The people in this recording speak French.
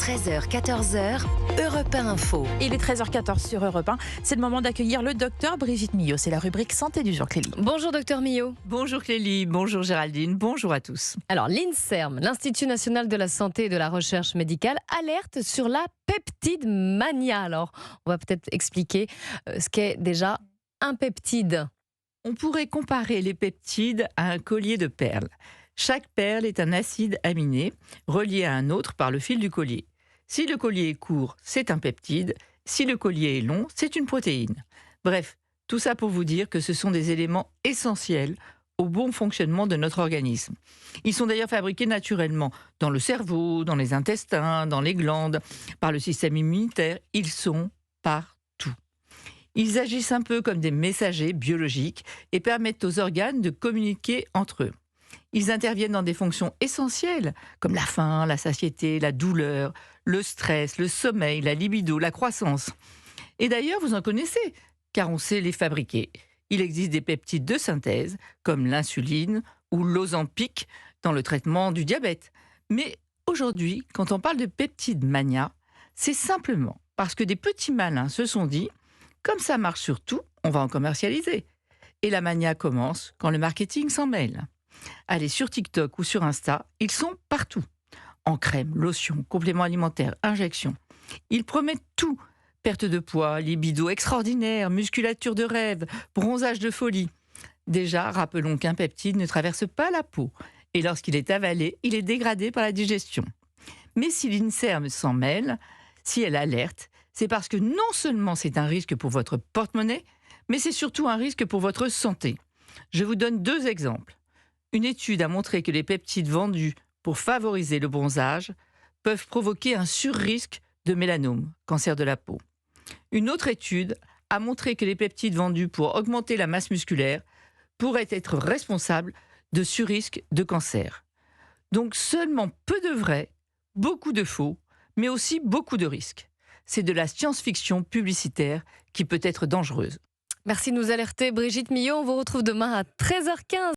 13h, 14h, Europe 1 Info. Il est 13h14 sur Europe 1. C'est le moment d'accueillir le docteur Brigitte Millot. C'est la rubrique santé du jour, Clélie. Bonjour docteur Millot. Bonjour Clélie, bonjour Géraldine, bonjour à tous. Alors l'INSERM, l'Institut National de la Santé et de la Recherche Médicale, alerte sur la peptide mania. Alors on va peut-être expliquer ce qu'est déjà un peptide. On pourrait comparer les peptides à un collier de perles. Chaque perle est un acide aminé relié à un autre par le fil du collier. Si le collier est court, c'est un peptide. Si le collier est long, c'est une protéine. Bref, tout ça pour vous dire que ce sont des éléments essentiels au bon fonctionnement de notre organisme. Ils sont d'ailleurs fabriqués naturellement dans le cerveau, dans les intestins, dans les glandes, par le système immunitaire. Ils sont partout. Ils agissent un peu comme des messagers biologiques et permettent aux organes de communiquer entre eux. Ils interviennent dans des fonctions essentielles comme la faim, la satiété, la douleur, le stress, le sommeil, la libido, la croissance. Et d'ailleurs, vous en connaissez, car on sait les fabriquer. Il existe des peptides de synthèse, comme l'insuline ou l'Ozempic dans le traitement du diabète. Mais aujourd'hui, quand on parle de peptide mania, c'est simplement parce que des petits malins se sont dit « comme ça marche sur tout, on va en commercialiser ». Et la mania commence quand le marketing s'en mêle. Allez sur TikTok ou sur Insta, ils sont partout. En crème, lotion, compléments alimentaires, injections. Ils promettent tout. Perte de poids, libido extraordinaire, musculature de rêve, bronzage de folie. Déjà, rappelons qu'un peptide ne traverse pas la peau. Et lorsqu'il est avalé, il est dégradé par la digestion. Mais si l'INSERM s'en mêle, si elle alerte, c'est parce que non seulement c'est un risque pour votre porte-monnaie, mais c'est surtout un risque pour votre santé. Je vous donne 2 exemples. Une étude a montré que les peptides vendus pour favoriser le bronzage peuvent provoquer un surrisque de mélanome, cancer de la peau. Une autre étude a montré que les peptides vendus pour augmenter la masse musculaire pourraient être responsables de surrisque de cancer. Donc seulement peu de vrai, beaucoup de faux, mais aussi beaucoup de risques. C'est de la science-fiction publicitaire qui peut être dangereuse. Merci de nous alerter Brigitte Millot. On vous retrouve demain à 13h15.